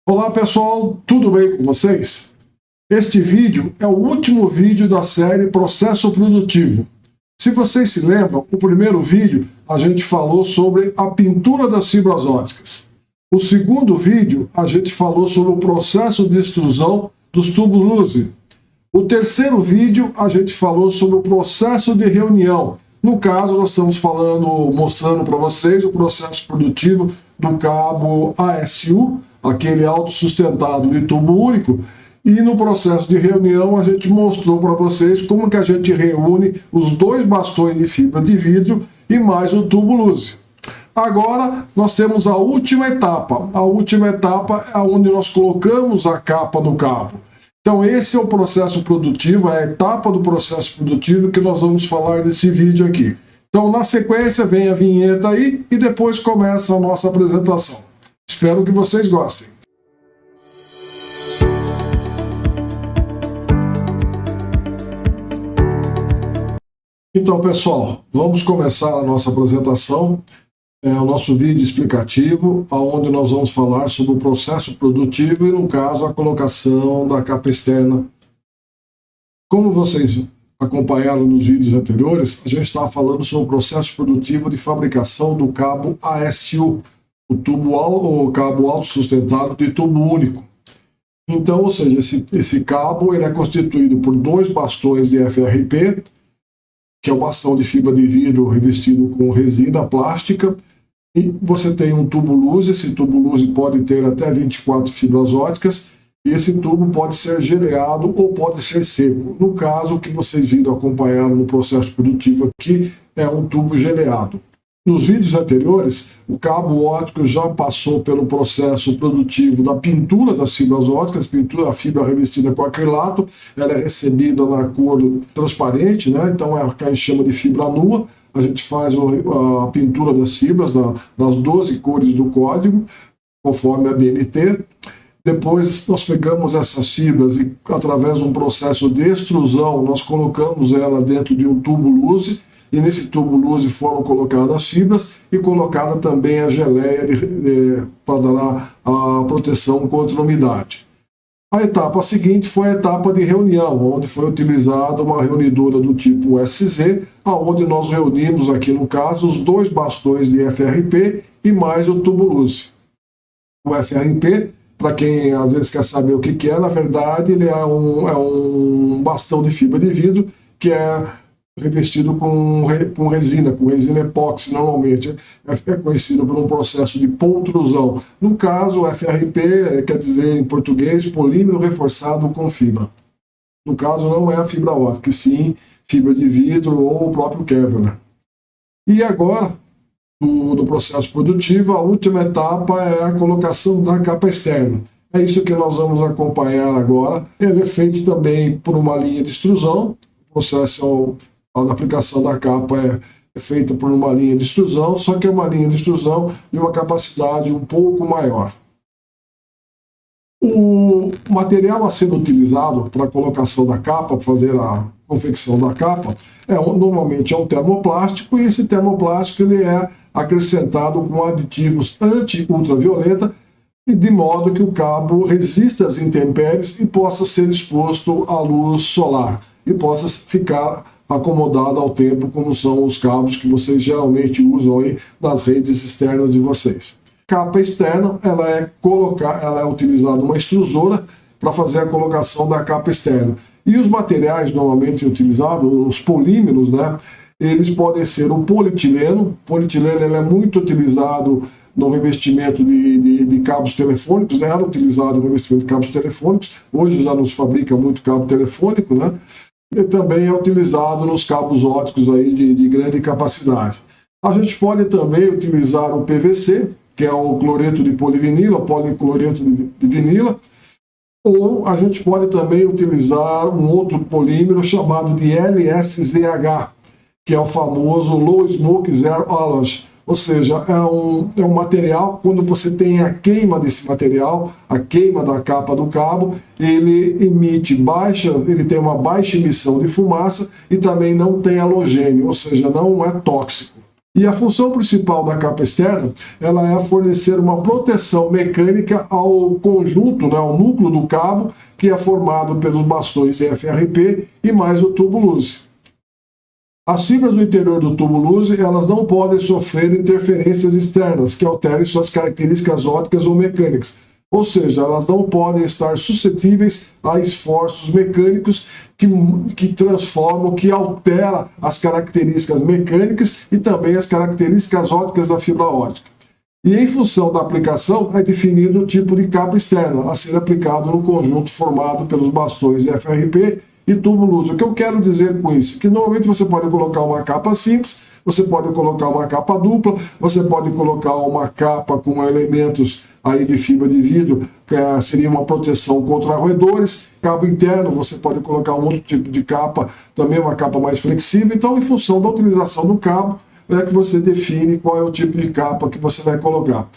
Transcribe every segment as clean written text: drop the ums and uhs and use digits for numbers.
Olá pessoal, tudo bem com vocês? Este vídeo é o último vídeo da série Processo Produtivo. Se vocês se lembram, o primeiro vídeo a gente falou sobre a pintura das fibras ópticas. O segundo vídeo a gente falou sobre o processo de extrusão dos tubos Luzi. O terceiro vídeo a gente falou sobre o processo de reunião. No caso, nós estamos mostrando para vocês o processo produtivo do cabo ASU, aquele autossustentado de tubo único, e no processo de reunião a gente mostrou para vocês como que a gente reúne os dois bastões de fibra de vidro e mais o tubo Luzi. Agora nós temos a última etapa. A última etapa é onde nós colocamos a capa no cabo. Então esse é o processo produtivo, é a etapa do processo produtivo que nós vamos falar nesse vídeo aqui. Então na sequência vem a vinheta aí e depois começa a nossa apresentação. Espero que vocês gostem. Então pessoal, vamos começar a nossa apresentação. O nosso vídeo explicativo, onde nós vamos falar sobre o processo produtivo e, no caso, a colocação da capa externa. Como vocês acompanharam nos vídeos anteriores, a gente estava falando sobre o processo produtivo de fabricação do cabo ASU, o cabo autossustentado de tubo único. Então, ou seja, esse cabo ele é constituído por dois bastões de FRP, que é o bastão de fibra de vidro revestido com resina plástica, e você tem um tubo Luzi. Esse tubo Luzi pode ter até 24 fibras ópticas, e esse tubo pode ser geleado ou pode ser seco. No caso, o que vocês viram acompanhando no processo produtivo aqui é um tubo geleado. Nos vídeos anteriores, o cabo óptico já passou pelo processo produtivo da pintura das fibras ópticas, a fibra revestida com acrilato, ela é recebida na cor transparente, né? Então é o que a gente chama de fibra nua. A gente faz a pintura das fibras, das 12 cores do código, conforme a BNT. Depois nós pegamos essas fibras e, através de um processo de extrusão, nós colocamos ela dentro de um tubo Luzi, e nesse tubo Luzi foram colocadas as fibras e colocada também a geleia para dar a proteção contra a umidade. A etapa seguinte foi a etapa de reunião, onde foi utilizada uma reunidora do tipo SZ, onde nós reunimos aqui no caso os dois bastões de FRP e mais o tubo Luzi. O FRP, para quem às vezes quer saber o que é, na verdade ele é um bastão de fibra de vidro que é revestido com resina epóxi normalmente. É conhecido por um processo de pultrusão. No caso, o FRP quer dizer em português polímero reforçado com fibra. No caso, não é a fibra óptica, e sim fibra de vidro ou o próprio Kevlar. E agora, do processo produtivo, a última etapa é a colocação da capa externa. É isso que nós vamos acompanhar agora. Ele é feito também por uma linha de extrusão. O processo a aplicação da capa é feita por uma linha de extrusão, só que é uma linha de extrusão de uma capacidade um pouco maior. O material a ser utilizado para a colocação da capa, para fazer a confecção da capa, normalmente é um termoplástico, e esse termoplástico ele é acrescentado com aditivos anti-ultravioleta, de modo que o cabo resista às intempéries e possa ser exposto à luz solar, e possa ficar acomodado ao tempo, como são os cabos que vocês geralmente usam aí nas redes externas de vocês. Capa externa, ela é utilizada uma extrusora para fazer a colocação da capa externa. E os materiais normalmente utilizados, os polímeros, né, eles podem ser o polietileno. O polietileno ele é muito utilizado no revestimento de cabos telefônicos, era utilizado no revestimento de cabos telefônicos, hoje já nos fabrica muito cabo telefônico, né? E também é utilizado nos cabos ópticos aí de grande capacidade. A gente pode também utilizar o PVC, que é o cloreto de polivinila, policloreto de vinila, ou a gente pode também utilizar um outro polímero chamado de LSZH, que é o famoso Low Smoke Zero Halogen. Ou seja, é um material, quando você tem a queima desse material, a queima da capa do cabo, ele tem uma baixa emissão de fumaça e também não tem halogênio, ou seja, não é tóxico. E a função principal da capa externa, ela é fornecer uma proteção mecânica ao conjunto, né, ao núcleo do cabo, que é formado pelos bastões FRP e mais o tubo luze. As fibras do interior do tubo luze, elas não podem sofrer interferências externas que alterem suas características ópticas ou mecânicas. Ou seja, elas não podem estar suscetíveis a esforços mecânicos que transformam, que alteram as características mecânicas e também as características ópticas da fibra óptica. E em função da aplicação é definido o tipo de capa externa a ser aplicado no conjunto formado pelos bastões FRP e tubo luze. O que eu quero dizer com isso? Que normalmente você pode colocar uma capa simples, você pode colocar uma capa dupla, você pode colocar uma capa com elementos aí de fibra de vidro, que seria uma proteção contra roedores. Cabo interno, você pode colocar um outro tipo de capa, também uma capa mais flexível. Então, em função da utilização do cabo, é que você define qual é o tipo de capa que você vai colocar.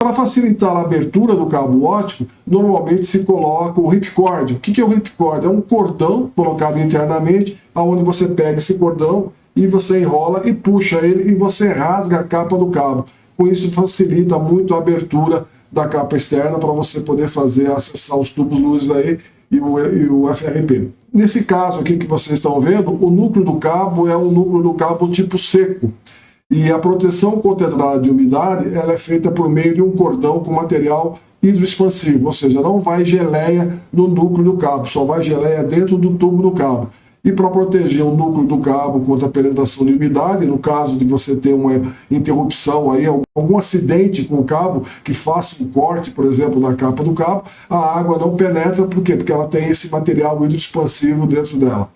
Para facilitar a abertura do cabo óptico, normalmente se coloca o ripcord. O que é o ripcord? É um cordão colocado internamente, onde você pega esse cordão e você enrola e puxa ele e você rasga a capa do cabo. Com isso facilita muito a abertura da capa externa para você poder acessar os tubos luzes aí e o FRP. Nesse caso aqui que vocês estão vendo, o núcleo do cabo é um núcleo do cabo tipo seco. E a proteção contra a entrada de umidade ela é feita por meio de um cordão com material hidroexpansivo, ou seja, não vai geleia no núcleo do cabo, só vai geleia dentro do tubo do cabo. E para proteger o núcleo do cabo contra a penetração de umidade, no caso de você ter uma interrupção, aí, algum acidente com o cabo que faça um corte, por exemplo, na capa do cabo, a água não penetra, por quê? Porque ela tem esse material hidroexpansivo dentro dela.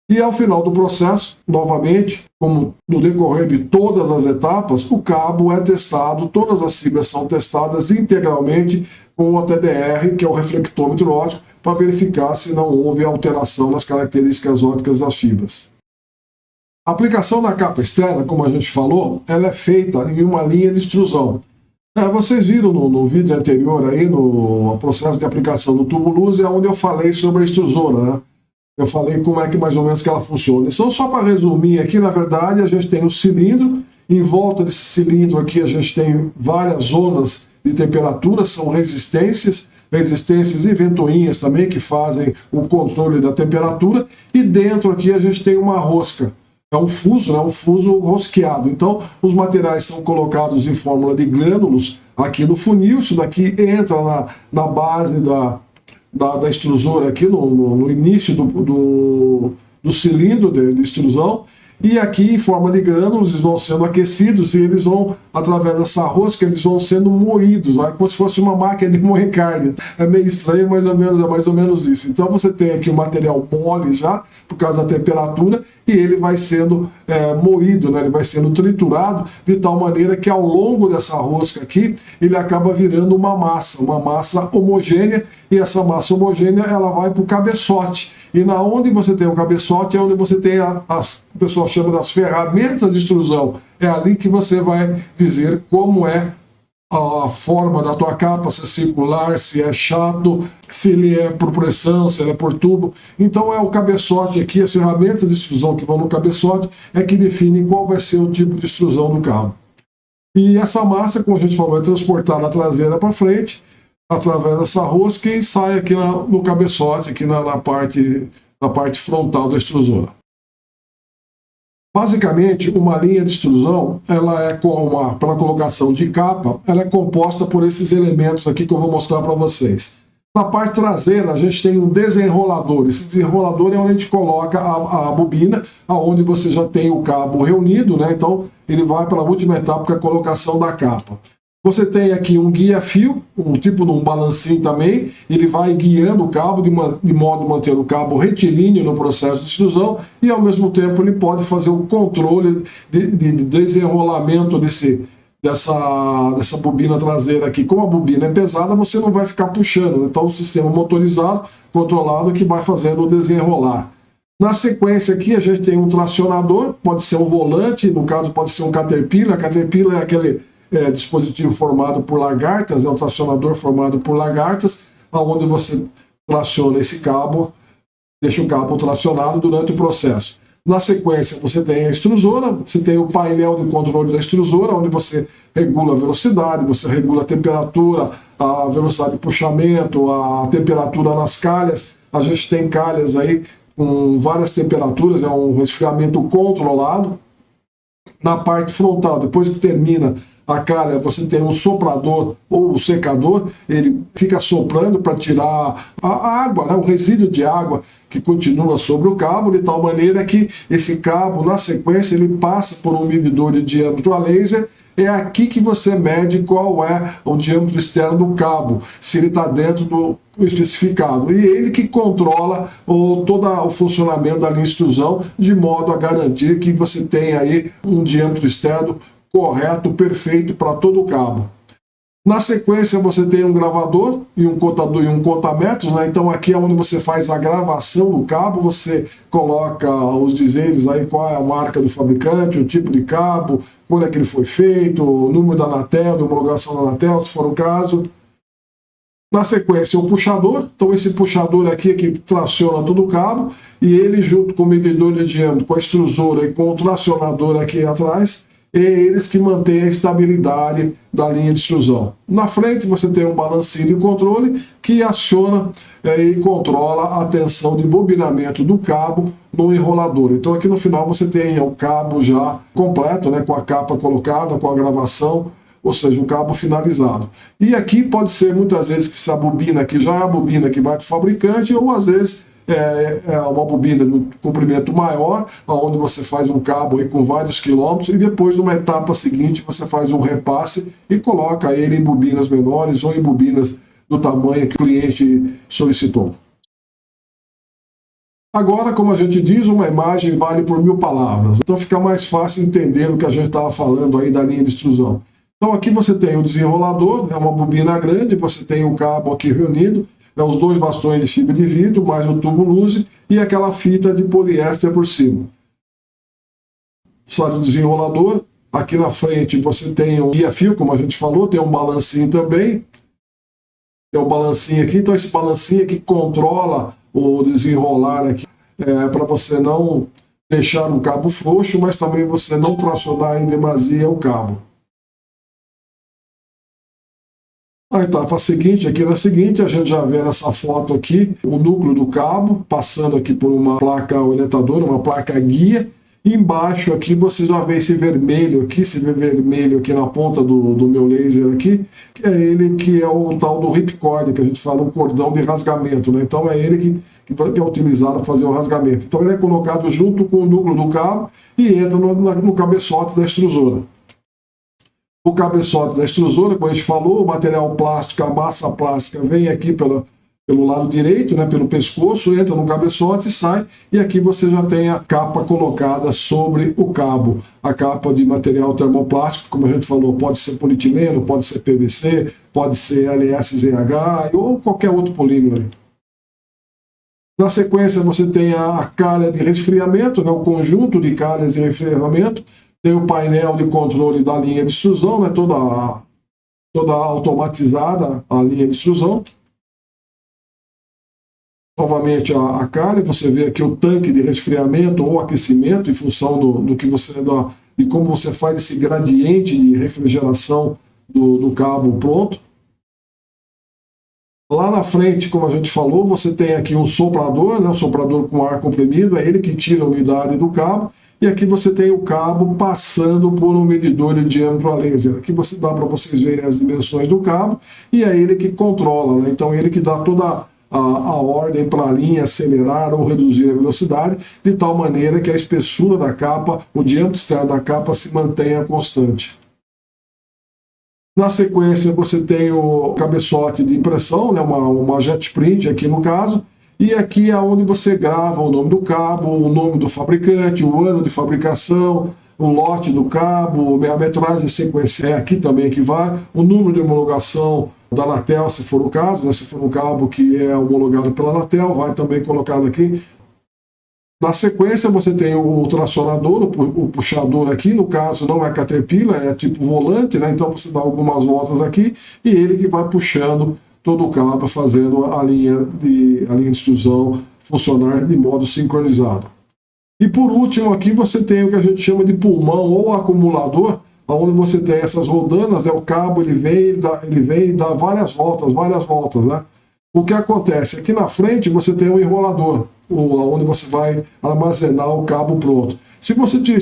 E ao final do processo, novamente, como no decorrer de todas as etapas, o cabo é testado, todas as fibras são testadas integralmente com o TDR, que é o reflectômetro óptico, para verificar se não houve alteração nas características ópticas das fibras. A aplicação da capa externa, como a gente falou, ela é feita em uma linha de extrusão. Vocês viram no vídeo anterior, aí, no processo de aplicação do tubo luze, é onde eu falei sobre a extrusora, né? Eu falei como é que mais ou menos que ela funciona. Então, só para resumir aqui, na verdade, a gente tem um cilindro, em volta desse cilindro aqui a gente tem várias zonas de temperatura, são resistências e ventoinhas também que fazem o controle da temperatura, e dentro aqui a gente tem uma rosca. É um fuso, né? Um fuso rosqueado. Então, os materiais são colocados em fórmula de grânulos aqui no funil, isso daqui entra na base da extrusora aqui no início do cilindro de extrusão, e aqui em forma de grânulos eles vão sendo aquecidos e eles vão, através dessa rosca, eles vão sendo moídos, né? Como se fosse uma máquina de moer carne. É meio estranho, mas é mais ou menos isso. Então você tem aqui o material mole já, por causa da temperatura, e ele vai sendo moído, né? Ele vai sendo triturado, de tal maneira que ao longo dessa rosca aqui, ele acaba virando uma massa homogênea, e essa massa homogênea ela vai para o cabeçote. E na onde você tem o cabeçote é onde você tem o pessoal chama das ferramentas de extrusão. É ali que você vai dizer como é a forma da tua capa, se é circular, se é chato, se ele é por pressão, se ele é por tubo. Então é o cabeçote aqui, as ferramentas de extrusão que vão no cabeçote é que definem qual vai ser o tipo de extrusão do cabo. E essa massa, como a gente falou, é transportada da traseira para frente, através dessa rosca, e sai aqui no cabeçote, aqui na parte frontal da extrusora. Basicamente, uma linha de extrusão, ela é para a colocação de capa, ela é composta por esses elementos aqui que eu vou mostrar para vocês. Na parte traseira, a gente tem um desenrolador. Esse desenrolador é onde a gente coloca a bobina, onde você já tem o cabo reunido, né? Então, ele vai para a última etapa, que é a colocação da capa. Você tem aqui um guia-fio, um tipo de um balancinho também, ele vai guiando o cabo de modo a manter o cabo retilíneo no processo de extrusão, e ao mesmo tempo ele pode fazer o controle de desenrolamento dessa bobina traseira aqui. Como a bobina é pesada, você não vai ficar puxando, então o sistema motorizado, controlado, que vai fazendo o desenrolar. Na sequência aqui a gente tem um tracionador, pode ser um volante, no caso pode ser um Caterpillar. Caterpillar é aquele dispositivo formado por lagartas, é um tracionador formado por lagartas, onde você traciona esse cabo, deixa o cabo tracionado durante o processo. Na sequência, você tem a extrusora, você tem o painel de controle da extrusora, onde você regula a velocidade, você regula a temperatura, a velocidade de puxamento, a temperatura nas calhas. A gente tem calhas aí com várias temperaturas, é um resfriamento controlado. Na parte frontal, depois que termina a calha, você tem um soprador ou um secador, ele fica soprando para tirar a água, né, o resíduo de água que continua sobre o cabo, de tal maneira que esse cabo, na sequência, ele passa por um medidor de diâmetro a laser. É aqui que você mede qual é o diâmetro externo do cabo, se ele está dentro do especificado. E ele que controla todo o funcionamento da linha de extrusão, de modo a garantir que você tenha aí um diâmetro externo correto, perfeito para todo o cabo. Na sequência, você tem um gravador e um contador e um conta-metros, né? Então aqui é onde você faz a gravação do cabo, você coloca os dizeres aí, qual é a marca do fabricante, o tipo de cabo, quando é que ele foi feito, o número da Anatel, de homologação da Anatel, se for o caso. Na sequência, o puxador. Então esse puxador aqui é que traciona todo o cabo, e ele junto com o medidor de diâmetro, com a extrusora e com o tracionador aqui atrás, é eles que mantêm a estabilidade da linha de extrusão. Na frente você tem um balancinho de controle que aciona e controla a tensão de bobinamento do cabo no enrolador. Então aqui no final você tem o cabo já completo, né, com a capa colocada, com a gravação, ou seja, o cabo finalizado. E aqui pode ser muitas vezes que essa bobina aqui já é a bobina que vai para o fabricante, ou às vezes é uma bobina de comprimento maior, onde você faz um cabo aí com vários quilômetros, e depois, numa etapa seguinte, você faz um repasse e coloca ele em bobinas menores ou em bobinas do tamanho que o cliente solicitou. Agora, como a gente diz, uma imagem vale por 1000 palavras. Então fica mais fácil entender o que a gente estava falando aí da linha de extrusão. Então aqui você tem o desenrolador, é uma bobina grande, você tem o cabo aqui reunido, os 2 bastões de fibra de vidro, mais o tubo luze e aquela fita de poliéster por cima. Sai do desenrolador, aqui na frente você tem um guia-fio, como a gente falou, tem um balancinho também. Tem um balancinho aqui, então esse balancinho aqui controla o desenrolar aqui, para você não deixar o cabo frouxo, mas também você não tracionar em demasia o cabo. A etapa seguinte, aqui na seguinte, a gente já vê nessa foto aqui o núcleo do cabo, passando aqui por uma placa orientadora, uma placa guia. Embaixo aqui você já vê esse vermelho aqui, esse vermelho aqui na ponta do meu laser aqui, que é ele que é o tal do ripcord, que a gente fala, o cordão de rasgamento, né? Então é ele que é utilizado para fazer o rasgamento. Então ele é colocado junto com o núcleo do cabo e entra no cabeçote da extrusora. O cabeçote da extrusora, como a gente falou, o material plástico, a massa plástica vem aqui pelo lado direito, né, pelo pescoço, entra no cabeçote e sai, e aqui você já tem a capa colocada sobre o cabo. A capa de material termoplástico, como a gente falou, pode ser polietileno, pode ser PVC, pode ser LSZH ou qualquer outro polímero. Na sequência você tem a calha de resfriamento, né, o conjunto de calhas de resfriamento. Tem o painel de controle da linha de extrusão, né, toda automatizada a linha de extrusão. Novamente a calha, você vê aqui o tanque de resfriamento ou aquecimento em função do que você dá e como você faz esse gradiente de refrigeração do cabo pronto. Lá na frente, como a gente falou, você tem aqui um soprador, né, um soprador com ar comprimido, é ele que tira a umidade do cabo. E aqui você tem o cabo passando por um medidor de diâmetro a laser. Aqui você dá para vocês verem as dimensões do cabo e é ele que controla, né? Então ele que dá toda a ordem para a linha acelerar ou reduzir a velocidade, de tal maneira que a espessura da capa, o diâmetro externo da capa se mantenha constante. Na sequência você tem o cabeçote de impressão, né? uma jet print aqui no caso. E aqui é onde você grava o nome do cabo, o nome do fabricante, o ano de fabricação, o lote do cabo, a metragem sequencial, é aqui também que vai, o número de homologação da Anatel, se for o caso, né? Se for um cabo que é homologado pela Anatel, vai também colocado aqui. Na sequência você tem o tracionador, o puxador aqui, no caso não é Caterpillar, é tipo volante, né? Então você dá algumas voltas aqui e ele que vai puxando todo o cabo, fazendo a linha de extrusão funcionar de modo sincronizado. E por último aqui você tem o que a gente chama de pulmão ou acumulador, onde você tem essas rodanas, né? O cabo ele vem e dá várias voltas, né? O que acontece? Aqui na frente você tem um enrolador, onde você vai armazenar o cabo pronto. Se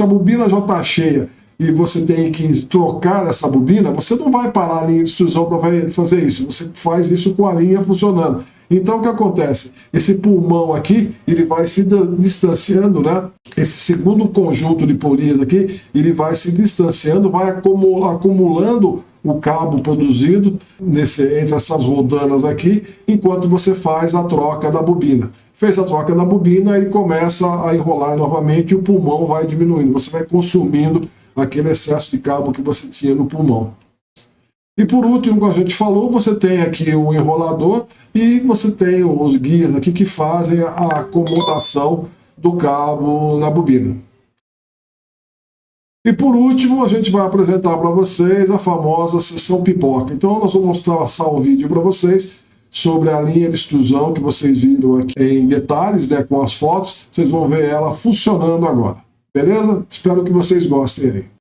a bobina já está cheia e você tem que trocar essa bobina, você não vai parar a linha de extrusão para fazer isso, você faz isso com a linha funcionando. Então o que acontece? Esse pulmão aqui, ele vai se distanciando, né? Esse segundo conjunto de polias aqui, ele vai se distanciando, vai acumulando o cabo produzido entre essas rodanas aqui, enquanto você faz a troca da bobina. Fez a troca da bobina, ele começa a enrolar novamente e o pulmão vai diminuindo. Você vai consumindo aquele excesso de cabo que você tinha no pulmão. E por último, como a gente falou, você tem aqui o enrolador e você tem os guias aqui que fazem a acomodação do cabo na bobina. E por último, a gente vai apresentar para vocês a famosa seção pipoca. Então nós vamos traçar o vídeo para vocês sobre a linha de extrusão que vocês viram aqui em detalhes, né, com as fotos. Vocês vão ver ela funcionando agora. Beleza? Espero que vocês gostem aí.